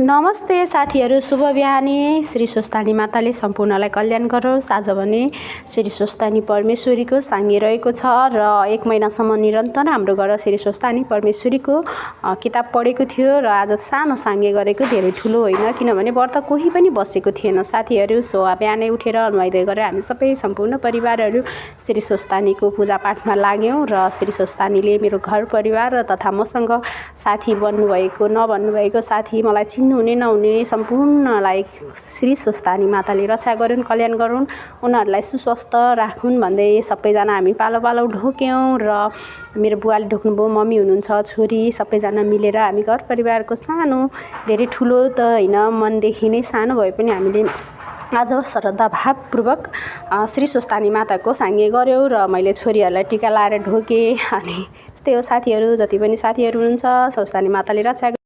नमस्ते साथीहरू, शुभ बिहानी। श्री स्वस्थानी माताले सम्पूर्णलाई कल्याण गरोस्। आज भने श्री स्वस्थानी परमेश्वरीको साङ्गे रहेको छ र 1 महिनासम्म निरन्तर हाम्रो घर श्री स्वस्थानी परमेश्वरीको किताब पढेको थियो र आज सानो साङ्गे गरेको, धेरै ठुलो होइन, किनभने व्रत कोही पनि बसेको थिएन साथीहरू। सो बिहानै उठेर नुहाइधुवाइ गरेर हामी सबै सम्पूर्ण परिवारहरू श्री स्वस्थानीको पूजापाठमा लाग्यौँ र श्री स्वस्थानीले मेरो घर परिवार तथा मसँग साथी बन्नुभएको नबन्नुभएको साथी, मलाई चिन्नुहुने नहुने सम्पूर्णलाई श्री स्वस्थानी माताले रक्षा गरून्, कल्याण गरून्, उनीहरूलाई सुस्वस्थ राखुन् भन्दै सबैजना हामी पालो पालो ढोक्यौँ र मेरो बुवाले ढोक्नुभयो, मम्मी हुनुहुन्छ, छोरी, सबैजना मिलेर हामी घर परिवारको सानो, धेरै ठुलो त होइन, मनदेखि नै सानो भए पनि हामीले आज श्रद्धाभावपूर्वक श्री स्वस्थानी माताको साङ्गे गऱ्यौँ र मैले छोरीहरूलाई टिका लाएर ढोकेँ। अनि यस्तै हो साथीहरू, जति पनि साथीहरू हुनुहुन्छ, स्वस्थानी माताले रक्षा